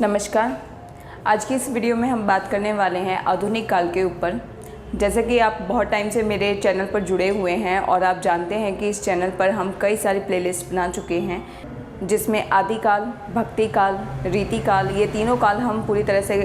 नमस्कार। आज की इस वीडियो में हम बात करने वाले हैं आधुनिक काल के ऊपर। जैसे कि आप बहुत टाइम से मेरे चैनल पर जुड़े हुए हैं और आप जानते हैं कि इस चैनल पर हम कई सारी प्लेलिस्ट बना चुके हैं, जिसमें आदिकाल, भक्ति काल, रीति काल, ये तीनों काल हम पूरी तरह से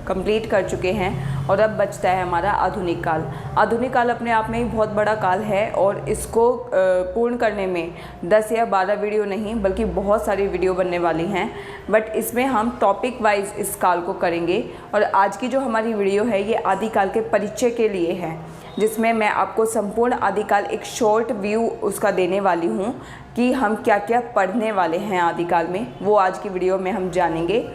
कंप्लीट कर चुके हैं और अब बचता है हमारा आधुनिक काल। आधुनिक काल अपने आप में ही बहुत बड़ा काल है और इसको पूर्ण करने में 10 या 12 वीडियो नहीं बल्कि बहुत सारी वीडियो बनने वाली हैं, बट इसमें हम टॉपिक वाइज इस काल को करेंगे। और आज की जो हमारी वीडियो है ये आदिकाल के परिचय के लिए है, जिसमें मैं आपको संपूर्ण आदिकाल एक शॉर्ट व्यू उसका देने वाली हूँ कि हम क्या क्या पढ़ने वाले हैं आदिकाल में, वो आज की वीडियो में हम जानेंगे।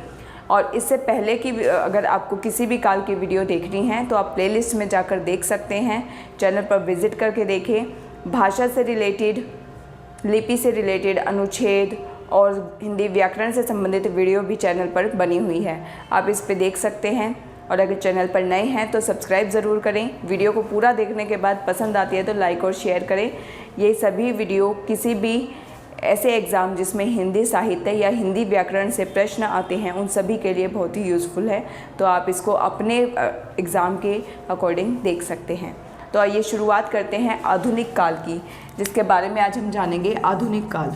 और इससे पहले की अगर आपको किसी भी काल की वीडियो देखनी है तो आप प्लेलिस्ट में जाकर देख सकते हैं, चैनल पर विज़िट करके देखें। भाषा से रिलेटेड, लिपि से रिलेटेड, अनुच्छेद और हिंदी व्याकरण से संबंधित वीडियो भी चैनल पर बनी हुई है, आप इस पे देख सकते हैं। और अगर चैनल पर नए हैं तो सब्सक्राइब ज़रूर करें। वीडियो को पूरा देखने के बाद पसंद आती है तो लाइक और शेयर करें। ये सभी वीडियो किसी भी ऐसे एग्ज़ाम जिसमें हिंदी साहित्य या हिंदी व्याकरण से प्रश्न आते हैं उन सभी के लिए बहुत ही यूज़फुल है, तो आप इसको अपने एग्ज़ाम के अकॉर्डिंग देख सकते हैं। तो आइए शुरुआत करते हैं आधुनिक काल की, जिसके बारे में आज हम जानेंगे। आधुनिक काल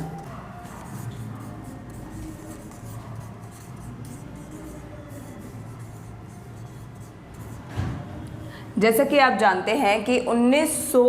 जैसा कि आप जानते हैं कि 1900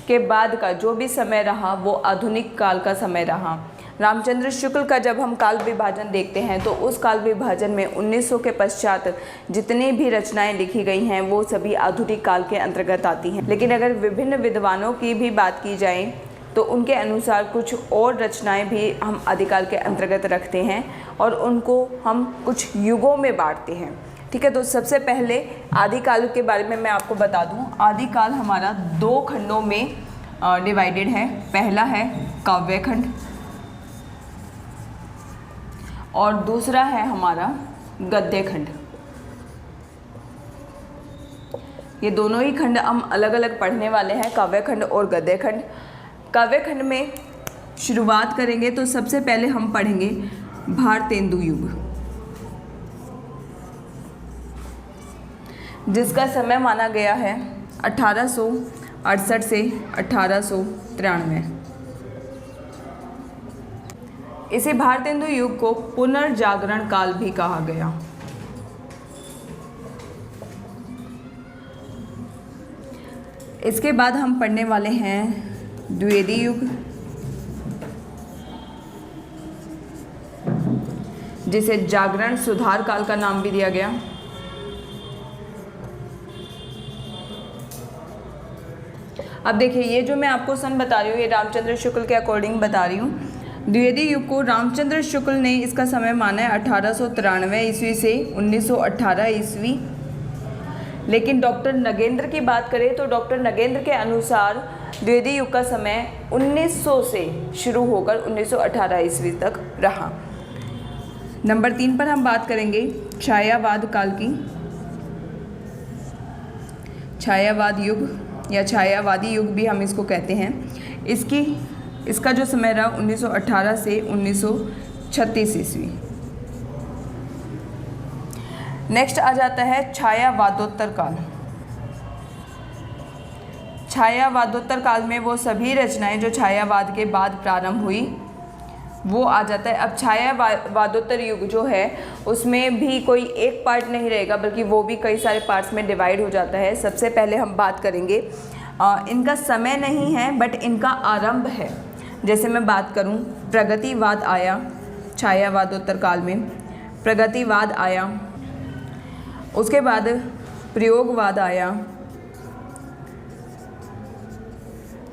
के बाद का जो भी समय रहा वो आधुनिक काल का समय रहा। रामचंद्र शुक्ल का जब हम काल विभाजन देखते हैं तो उस काल विभाजन में 1900 के पश्चात जितनी भी रचनाएं लिखी गई हैं वो सभी आधुनिक काल के अंतर्गत आती हैं। लेकिन अगर विभिन्न विद्वानों की भी बात की जाए तो उनके अनुसार कुछ और रचनाएं भी हम आदिकाल के अंतर्गत रखते हैं और उनको हम कुछ युगों में बांटते हैं। ठीक है, तो सबसे पहले आदिकाल के बारे में मैं आपको बता दूं। आदिकाल हमारा 2 खंडों में डिवाइडेड है। पहला है काव्य खंड और दूसरा है हमारा गद्य खंड। ये दोनों ही खंड हम अलग अलग पढ़ने वाले हैं, काव्य खंड और गद्य खंड। काव्य खंड में शुरुआत करेंगे तो सबसे पहले हम पढ़ेंगे भारतेंदु युग, जिसका समय माना गया है 1868 से 1893। इसे भारतेंदु युग को पुनर्जागरण काल भी कहा गया। इसके बाद हम पढ़ने वाले हैं द्विवेदी युग, जिसे जागरण सुधार काल का नाम भी दिया गया। अब देखिए, ये जो मैं आपको सन बता रही हूँ ये रामचंद्र शुक्ल के अकॉर्डिंग बता रही हूँ। द्विवेदी युग को रामचंद्र शुक्ल ने इसका समय माना है 1893 ईस्वी से 1918 ईस्वी। लेकिन डॉक्टर नगेंद्र की बात करें तो डॉक्टर नगेंद्र के अनुसार द्विवेदी युग का समय 1900 से शुरू होकर 1918 ईस्वी तक रहा। नंबर 3 पर हम बात करेंगे छायावाद काल की। छायावाद युग या छायावादी युग भी हम इसको कहते हैं। इसका जो समय रहा 1918 से 1936 ईस्वी। नेक्स्ट आ जाता है छायावादोत्तर काल। छायावादोत्तर काल में वो सभी रचनाएं जो छायावाद के बाद प्रारंभ हुई वो आ जाता है। अब छायावादोत्तर युग जो है उसमें भी कोई एक पार्ट नहीं रहेगा बल्कि वो भी कई सारे पार्ट्स में डिवाइड हो जाता है। सबसे पहले हम बात करेंगे, इनका समय नहीं है बट इनका आरंभ है। जैसे मैं बात करूं, प्रगतिवाद आया छायावादोत्तर काल में, प्रगतिवाद आया। उसके बाद प्रयोगवाद आया।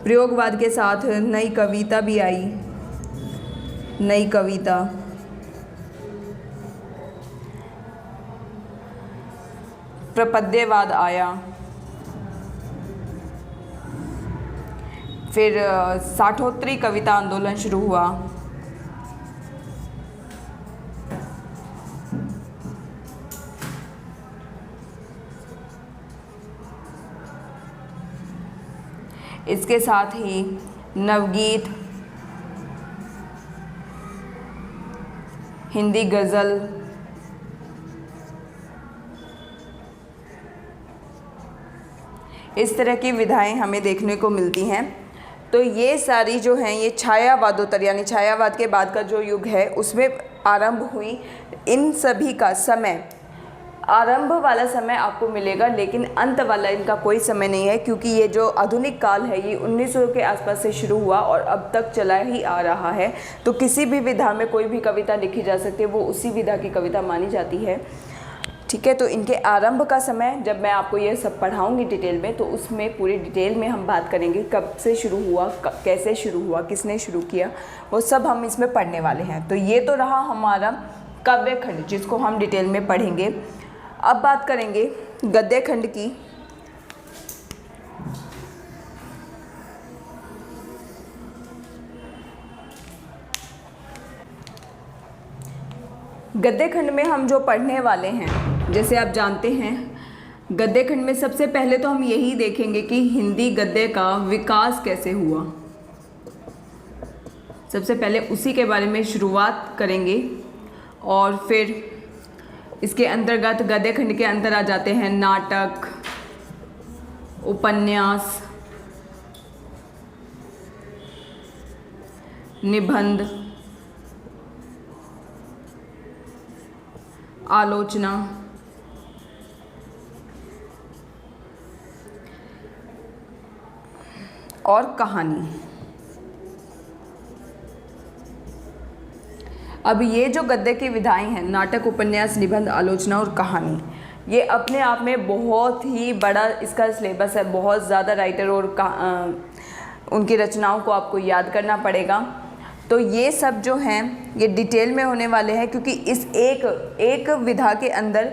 प्रयोगवाद के साथ नई कविता भी आई, नई कविता। प्रपद्यवाद आया। फिर साठोत्तरी कविता आंदोलन शुरू हुआ। इसके साथ ही नवगीत, हिंदी गज़ल, इस तरह की विधाएं हमें देखने को मिलती हैं। तो ये सारी जो हैं ये छायावादोत्तर यानी छायावाद के बाद का जो युग है उसमें आरंभ हुई। इन सभी का समय, आरंभ वाला समय आपको मिलेगा लेकिन अंत वाला इनका कोई समय नहीं है, क्योंकि ये जो आधुनिक काल है ये 1900 के आसपास से शुरू हुआ और अब तक चला ही आ रहा है। तो किसी भी विधा में कोई भी कविता लिखी जा सकती है, वो उसी विधा की कविता मानी जाती है। ठीक है, तो इनके आरंभ का समय जब मैं आपको ये सब पढ़ाऊंगी डिटेल में, तो उसमें पूरी डिटेल में हम बात करेंगे कब से शुरू हुआ, कैसे शुरू हुआ, किसने शुरू किया, वो सब हम इसमें पढ़ने वाले हैं। तो ये तो रहा हमारा काव्य खंड जिसको हम डिटेल में पढ़ेंगे। अब बात करेंगे गद्य खंड की। गद्य खंड में हम जो पढ़ने वाले हैं, जैसे आप जानते हैं गद्य खंड में सबसे पहले तो हम यही देखेंगे कि हिंदी गद्य का विकास कैसे हुआ। सबसे पहले उसी के बारे में शुरुआत करेंगे और फिर इसके अंतर्गत गद्य खंड के अंदर आ जाते हैं नाटक, उपन्यास, निबंध, आलोचना, और कहानी। अब ये जो गद्य की विधाएं हैं, नाटक, उपन्यास, निबंध, आलोचना और कहानी, ये अपने आप में बहुत ही बड़ा इसका सिलेबस है। बहुत ज़्यादा राइटर और उनकी रचनाओं को आपको याद करना पड़ेगा। तो ये सब जो हैं ये डिटेल में होने वाले हैं, क्योंकि इस एक विधा के अंदर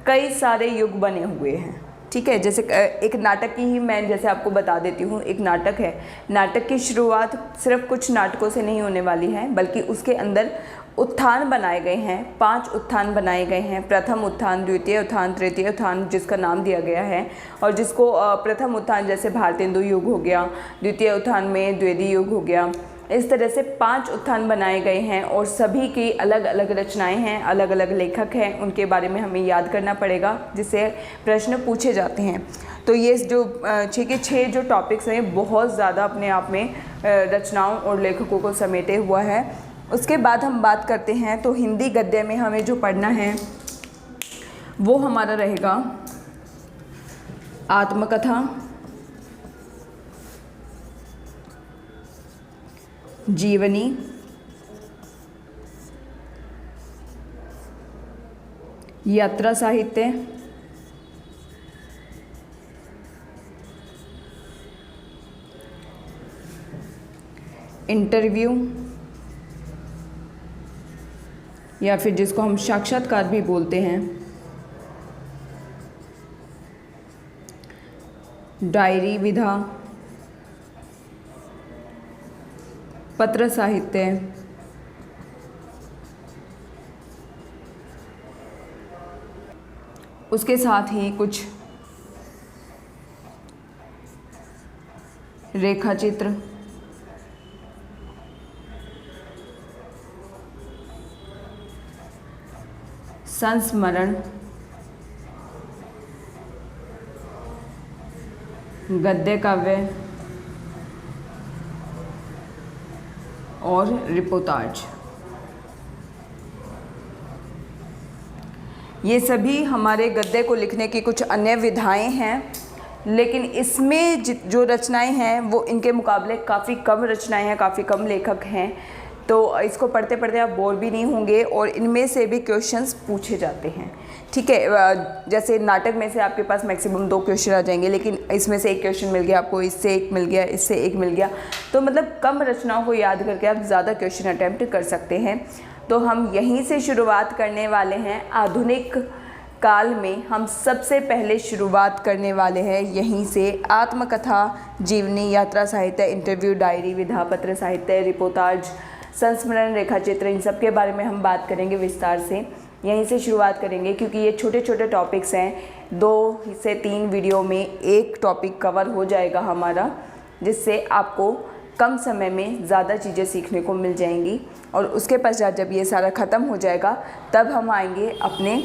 कई सारे युग बने हुए हैं। ठीक है, जैसे एक नाटक की ही मैं जैसे आपको बता देती हूँ। एक नाटक है, नाटक की शुरुआत सिर्फ कुछ नाटकों से नहीं होने वाली है, बल्कि उसके अंदर उत्थान बनाए गए हैं। 5 उत्थान बनाए गए हैं। प्रथम उत्थान, द्वितीय उत्थान, तृतीय उत्थान जिसका नाम दिया गया है, और जिसको प्रथम उत्थान जैसे भारतेंदु युग हो गया, द्वितीय उत्थान में द्विवेदी युग हो गया। इस तरह से 5 उत्थान बनाए गए हैं और सभी की अलग अलग रचनाएं हैं, अलग अलग लेखक हैं, उनके बारे में हमें याद करना पड़ेगा जिससे प्रश्न पूछे जाते हैं। तो ये जो 6 के 6 जो टॉपिक्स हैं बहुत ज़्यादा अपने आप में रचनाओं और लेखकों को समेटे हुआ है। उसके बाद हम बात करते हैं तो हिंदी गद्य में हमें जो पढ़ना है वो हमारा रहेगा आत्मकथा, जीवनी, यात्रा साहित्य, इंटरव्यू या फिर जिसको हम साक्षात्कार भी बोलते हैं, डायरी विधा, पत्र साहित्य, उसके साथ ही कुछ रेखाचित्र, संस्मरण, गद्य काव्य और रिपोर्टाज। ये सभी हमारे गद्य को लिखने की कुछ अन्य विधाएं हैं, लेकिन इसमें जो रचनाएं हैं वो इनके मुकाबले काफ़ी कम रचनाएं हैं, काफ़ी कम लेखक हैं। तो इसको पढ़ते पढ़ते आप बोर भी नहीं होंगे और इनमें से भी क्वेश्चंस पूछे जाते हैं। ठीक है, जैसे नाटक में से आपके पास मैक्सिमम 2 क्वेश्चन आ जाएंगे, लेकिन इसमें से एक क्वेश्चन मिल गया आपको, इससे एक मिल गया, इससे एक मिल गया। तो मतलब कम रचनाओं को याद करके आप ज़्यादा क्वेश्चन अटैम्प्ट कर सकते हैं। तो हम यहीं से शुरुआत करने वाले हैं। आधुनिक काल में हम सबसे पहले शुरुआत करने वाले हैं यहीं से। आत्मकथा, जीवनी, यात्रा साहित्य, इंटरव्यू, डायरी विधा, पत्र साहित्य, रिपोर्टाज, संस्मरण, रेखाचित्र, इन सब के बारे में हम बात करेंगे विस्तार से। यहीं से शुरुआत करेंगे क्योंकि ये छोटे छोटे टॉपिक्स हैं। 2 से 3 वीडियो में एक टॉपिक कवर हो जाएगा हमारा, जिससे आपको कम समय में ज़्यादा चीज़ें सीखने को मिल जाएंगी। और उसके पश्चात जब ये सारा ख़त्म हो जाएगा तब हम आएंगे अपने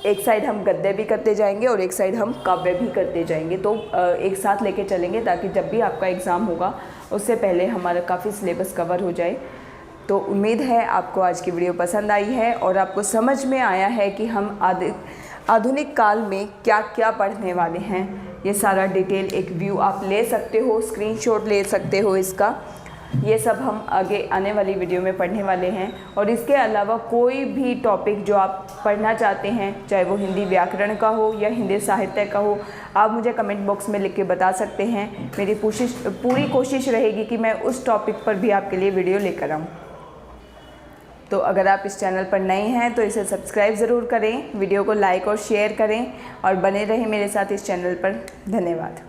एक साइड हम गद्य भी करते जाएंगे और एक साइड हम काव्य भी करते जाएंगे। तो एक साथ लेके चलेंगे ताकि जब भी आपका एग्ज़ाम होगा उससे पहले हमारा काफ़ी सिलेबस कवर हो जाए। तो उम्मीद है आपको आज की वीडियो पसंद आई है और आपको समझ में आया है कि हम आधुनिक काल में क्या क्या पढ़ने वाले हैं। ये सारा डिटेल एक व्यू आप ले सकते हो, स्क्रीनशॉट ले सकते हो इसका। ये सब हम आगे आने वाली वीडियो में पढ़ने वाले हैं। और इसके अलावा कोई भी टॉपिक जो आप पढ़ना चाहते हैं, चाहे वो हिंदी व्याकरण का हो या हिंदी साहित्य का हो, आप मुझे कमेंट बॉक्स में लिख के बता सकते हैं। मेरी पूरी कोशिश रहेगी कि मैं उस टॉपिक पर भी आपके लिए वीडियो लेकर आऊँ। तो अगर आप इस चैनल पर नए हैं तो इसे सब्सक्राइब ज़रूर करें, वीडियो को लाइक और शेयर करें और बने रहें मेरे साथ इस चैनल पर। धन्यवाद।